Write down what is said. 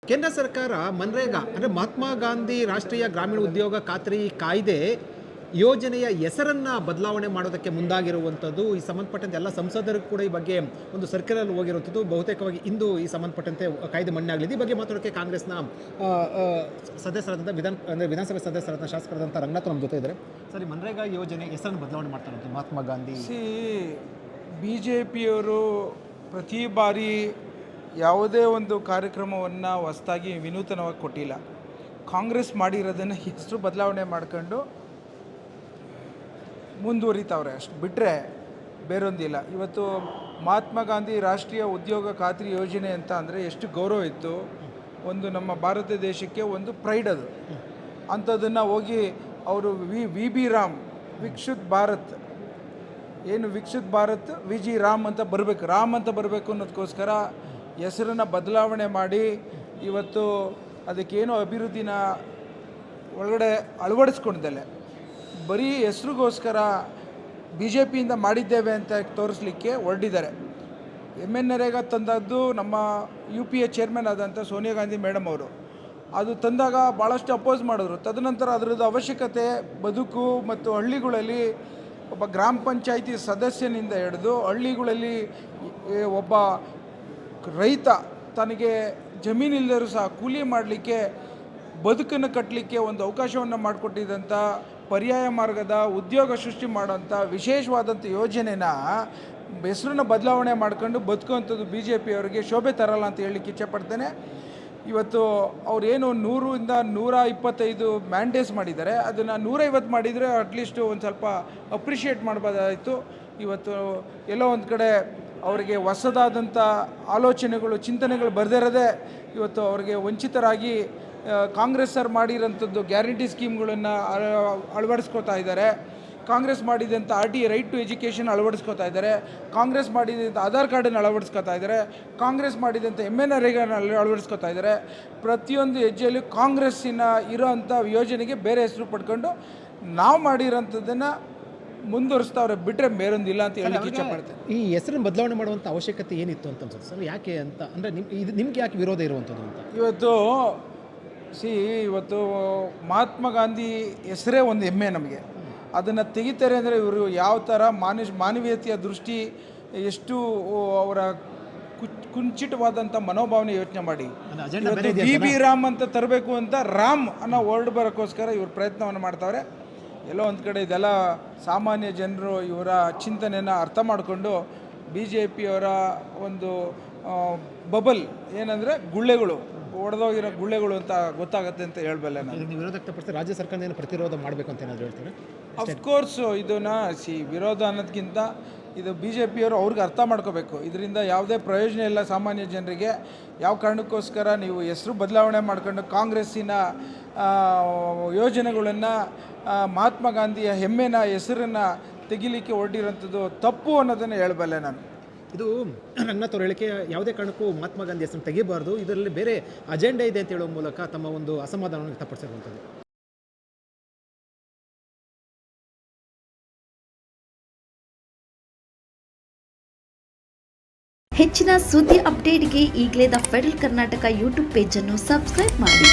ಕೇಂದ್ರ ಸರ್ಕಾರ ಮನ್ರೇಗಾ ಅಂದರೆ ಮಹಾತ್ಮ ಗಾಂಧಿ ರಾಷ್ಟ್ರೀಯ ಗ್ರಾಮೀಣ ಉದ್ಯೋಗ ಖಾತ್ರಿ ಕಾಯ್ದೆ ಯೋಜನೆಯ ಹೆಸರನ್ನು ಬದಲಾವಣೆ ಮಾಡೋದಕ್ಕೆ ಮುಂದಾಗಿರುವಂಥದ್ದು. ಈ ಸಂಬಂಧಪಟ್ಟಂತೆ ಎಲ್ಲ ಸಂಸದರು ಕೂಡ ಈ ಬಗ್ಗೆ ಒಂದು ಸರ್ಕ್ಯುಲರ್ ಹೋಗಿರುವಂಥದ್ದು. ಬಹುತೇಕವಾಗಿ ಇಂದು ಈ ಸಂಬಂಧಪಟ್ಟಂತೆ ಕಾಯ್ದೆ ಮಣ್ಣೆ ಆಗಲಿದೆ. ಈ ಬಗ್ಗೆ ಮಾತಾಡೋಕ್ಕೆ ಕಾಂಗ್ರೆಸ್ನ ಸದಸ್ಯರಾದಂಥ ವಿಧಾನಸಭೆ ಸದಸ್ಯರಾದಂಥ ಶಾಸಕರಾದಂಥ ರಂಗನಾಥ್ ನಮ್ಮ ಜೊತೆ ಇದ್ದಾರೆ. ಸರಿ, ಮನ್ರೇಗಾ ಯೋಜನೆ ಹೆಸರನ್ನು ಬದಲಾವಣೆ ಮಾಡ್ತಾರಂತೆ ಮಹಾತ್ಮ ಗಾಂಧಿ. BJPಯವರು ಪ್ರತಿ ಬಾರಿ ಯಾವುದೇ ಒಂದು ಕಾರ್ಯಕ್ರಮವನ್ನು ಹೊಸದಾಗಿ ವಿನೂತನವಾಗಿ ಕೊಟ್ಟಿಲ್ಲ. ಕಾಂಗ್ರೆಸ್ ಮಾಡಿರೋದನ್ನು ಹೆಸರು ಬದಲಾವಣೆ ಮಾಡ್ಕೊಂಡು ಮುಂದುವರಿತಾವ್ರೆ, ಅಷ್ಟು ಬಿಟ್ಟರೆ ಬೇರೊಂದಿಲ್ಲ. ಇವತ್ತು ಮಹಾತ್ಮ ಗಾಂಧಿ ರಾಷ್ಟ್ರೀಯ ಉದ್ಯೋಗ ಖಾತ್ರಿ ಯೋಜನೆ ಅಂತ ಅಂದರೆ ಎಷ್ಟು ಗೌರವ ಇತ್ತು. ಒಂದು ನಮ್ಮ ಭಾರತ ದೇಶಕ್ಕೆ ಒಂದು ಪ್ರೈಡ್ ಅದು. ಅಂಥದ್ದನ್ನು ಹೋಗಿ ಅವರು ವಿ ರಾಮ್ ವಿಕಸಿತ್ ಭಾರತ್, ಏನು ವಿಕಸಿತ್ ಭಾರತ್ VG ರಾಮ್ ಅಂತ ಬರಬೇಕು, ರಾಮ್ ಅಂತ ಬರಬೇಕು ಅನ್ನೋದಕ್ಕೋಸ್ಕರ ಹೆಸರನ್ನು ಬದಲಾವಣೆ ಮಾಡಿ ಇವತ್ತು ಅದಕ್ಕೇನು ಅಭಿವೃದ್ಧಿನ ಒಳಗಡೆ ಅಳವಡಿಸ್ಕೊಂಡಿದ್ದಲ್ಲ, ಬರೀ ಹೆಸ್ರಿಗೋಸ್ಕರ BJPಯಿಂದ ಮಾಡಿದ್ದೇವೆ ಅಂತ ತೋರಿಸ್ಲಿಕ್ಕೆ ಹೊರಟಿದ್ದಾರೆ. MNREGA ತಂದದ್ದು ನಮ್ಮ UPA ಚೇರ್ಮನ್ ಆದಂಥ ಸೋನಿಯಾ ಗಾಂಧಿ ಮೇಡಮ್ ಅವರು. ಅದು ತಂದಾಗ ಭಾಳಷ್ಟು ಅಪೋಸ್ ಮಾಡಿದ್ರು. ತದನಂತರ ಅದರದ್ದು ಅವಶ್ಯಕತೆ ಬದುಕು ಮತ್ತು ಹಳ್ಳಿಗಳಲ್ಲಿ ಒಬ್ಬ ಗ್ರಾಮ ಪಂಚಾಯಿತಿ ಸದಸ್ಯನಿಂದ ಹಿಡಿದು ಹಳ್ಳಿಗಳಲ್ಲಿ ಒಬ್ಬ ರೈತ ತನಗೆ ಜಮೀನಿಲ್ಲದರೂ ಸಹ ಕೂಲಿ ಮಾಡಲಿಕ್ಕೆ, ಬದುಕನ್ನು ಕಟ್ಟಲಿಕ್ಕೆ ಒಂದು ಅವಕಾಶವನ್ನು ಮಾಡಿಕೊಟ್ಟಿದ್ದಂಥ ಪರ್ಯಾಯ ಮಾರ್ಗದ ಉದ್ಯೋಗ ಸೃಷ್ಟಿ ಮಾಡೋಂಥ ವಿಶೇಷವಾದಂಥ ಯೋಜನೆನ ಹೆಸರನ್ನ ಬದಲಾವಣೆ ಮಾಡ್ಕೊಂಡು ಬದುಕುವಂಥದ್ದು BJPಯವರಿಗೆ ಶೋಭೆ ತರಲ್ಲ ಅಂತ ಹೇಳಲಿಕ್ಕೆ ಇಚ್ಛೆಪಡ್ತೇನೆ. ಇವತ್ತು ಅವರೇನು 100ರಿಂದ 125 ಮ್ಯಾಂಡೇಟ್ಸ್ ಮಾಡಿದ್ದಾರೆ, ಅದನ್ನು 150 ಮಾಡಿದರೆ ಅಟ್ಲೀಸ್ಟು ಒಂದು ಸ್ವಲ್ಪ ಅಪ್ರಿಷಿಯೇಟ್ ಮಾಡ್ಬೋದಾಯಿತು. ಇವತ್ತು ಎಲ್ಲೋ ಒಂದು ಕಡೆ ಅವರಿಗೆ ಹೊಸದಾದಂಥ ಆಲೋಚನೆಗಳು, ಚಿಂತನೆಗಳು ಬರೆದಿರೋದೇ ಇವತ್ತು ಅವರಿಗೆ ವಂಚಿತರಾಗಿ ಕಾಂಗ್ರೆಸ್ ಸರ್ ಮಾಡಿರೋಂಥದ್ದು ಗ್ಯಾರಂಟಿ ಸ್ಕೀಮ್ಗಳನ್ನು ಅಳವಡಿಸ್ಕೋತಾ ಇದ್ದಾರೆ. ಕಾಂಗ್ರೆಸ್ ಮಾಡಿದಂಥ RT ರೈಟ್ ಟು ಎಜುಕೇಷನ್ ಅಳವಡಿಸ್ಕೋತಾ ಇದ್ದಾರೆ. ಕಾಂಗ್ರೆಸ್ ಮಾಡಿದಂಥ ಆಧಾರ್ ಕಾರ್ಡನ್ನು ಅಳವಡಿಸ್ಕೋತಾ ಇದ್ದಾರೆ. ಕಾಂಗ್ರೆಸ್ ಮಾಡಿದಂಥ MNREGAನ ಅಳವಡಿಸ್ಕೋತಾ ಇದ್ದಾರೆ. ಪ್ರತಿಯೊಂದು ಹೆಜ್ಜೆಯಲ್ಲೂ ಕಾಂಗ್ರೆಸ್ಸಿನ ಇರೋವಂಥ ಯೋಜನೆಗೆ ಬೇರೆ ಹೆಸರು ಪಡ್ಕೊಂಡು ನಾವು ಮಾಡಿರೋಂಥದ್ದನ್ನು ಮುಂದುವರಿಸ್ತಾವ್ರೆ, ಬಿಟ್ಟರೆ ಬೇರೊಂದಿಲ್ಲ ಅಂತ ಹೇಳಲಿಕ್ಕೆ ಇಚ್ಛೆಪಡ್ತೇನೆ. ಈ ಹೆಸರನ್ನು ಬದಲಾವಣೆ ಮಾಡುವಂಥ ಅವಶ್ಯಕತೆ ಏನಿತ್ತು ಅಂತ ಅನ್ಸುತ್ತೆ ಸರ್? ಯಾಕೆ ಅಂತ ಅಂದರೆ ನಿಮ್ಗೆ ಯಾಕೆ ವಿರೋಧ ಇರುವಂಥದ್ದು ಅಂತ? ಇವತ್ತು ಮಹಾತ್ಮ ಗಾಂಧಿ ಹೆಸರೇ ಒಂದು ಹೆಮ್ಮೆ ನಮಗೆ. ಅದನ್ನು ತೆಗಿತಾರೆ ಅಂದರೆ ಇವರು ಯಾವ ಥರ ಮಾನವೀಯತೆಯ ದೃಷ್ಟಿ, ಎಷ್ಟು ಅವರ ಕುಂಚಿತವಾದಂಥ ಮನೋಭಾವನೆ ಯೋಚನೆ ಮಾಡಿ VB ರಾಮ್ ಅಂತ ತರಬೇಕು ಅಂತ ರಾಮ್ ಅನ್ನೋ ವರ್ಡ್ ಬರೋಕ್ಕೋಸ್ಕರ ಇವರು ಪ್ರಯತ್ನವನ್ನು ಮಾಡ್ತಾವ್ರೆ. ಎಲ್ಲೋ ಒಂದು ಕಡೆ ಇದೆಲ್ಲ ಸಾಮಾನ್ಯ ಜನರು ಇವರ ಚಿಂತನೆಯನ್ನು ಅರ್ಥ ಮಾಡಿಕೊಂಡು BJPಯವರ ಒಂದು ಬಬಲ್ ಏನಂದರೆ ಗುಳ್ಳೆಗಳು, ಒಡೆದೋಗಿರೋ ಗುಳ್ಳೆಗಳು ಅಂತ ಗೊತ್ತಾಗುತ್ತೆ ಅಂತ ಹೇಳಬಲ್ಲೆ ನಾನು. ವಿರೋಧ ವ್ಯಕ್ತಪಡಿಸಿ ರಾಜ್ಯ ಸರ್ಕಾರ ಪ್ರತಿರೋಧ ಮಾಡಬೇಕು ಅಂತ ಏನಾದರೂ ಹೇಳ್ತಾರೆ? ಅಫ್ಕೋರ್ಸ್ ಇದನ್ನು ವಿರೋಧ ಅನ್ನೋದಕ್ಕಿಂತ ಇದು BJPಯವರು ಅವ್ರಿಗೆ ಅರ್ಥ ಮಾಡ್ಕೋಬೇಕು. ಇದರಿಂದ ಯಾವುದೇ ಪ್ರಯೋಜನ ಇಲ್ಲ ಸಾಮಾನ್ಯ ಜನರಿಗೆ. ಯಾವ ಕಾರಣಕ್ಕೋಸ್ಕರ ನೀವು ಹೆಸರು ಬದಲಾವಣೆ ಮಾಡ್ಕೊಂಡು ಕಾಂಗ್ರೆಸ್ಸಿನ ಯೋಜನೆಗಳನ್ನು, ಮಹಾತ್ಮ ಗಾಂಧಿಯ ಹೆಮ್ಮೆನ ಹೆಸರನ್ನು ತೆಗಿಲಿಕ್ಕೆ ಹೊರಟಿರೋಂಥದ್ದು ತಪ್ಪು ಅನ್ನೋದನ್ನು ಹೇಳಬಲ್ಲೆ ನಾನು. ಇದು ರಂಗನಾಥ್ ಅವ್ರ ಹೇಳಿಕೆ ಯಾವುದೇ ಕಾರಣಕ್ಕೂ ಮಹಾತ್ಮ ಗಾಂಧಿ ಹೆಸರನ್ನು ತೆಗಿಬಾರ್ದು, ಇದರಲ್ಲಿ ಬೇರೆ ಅಜೆಂಡಾ ಇದೆ ಅಂತ ಹೇಳುವ ಮೂಲಕ ತಮ್ಮ ಒಂದು ಅಸಮಾಧಾನವನ್ನು ವ್ಯಕ್ತಪಡಿಸಿರುವಂಥದ್ದು. ಹೆಚ್ಚಿನ ಸುದ್ದಿ ಅಪ್ಡೇಟ್ಗೆ ಈಗಲೇ ದ ಫೆಡರಲ್ ಕರ್ನಾಟಕ ಯೂಟ್ಯೂಬ್ ಪೇಜನ್ನು ಸಬ್ಸ್ಕ್ರೈಬ್ ಮಾಡಿ.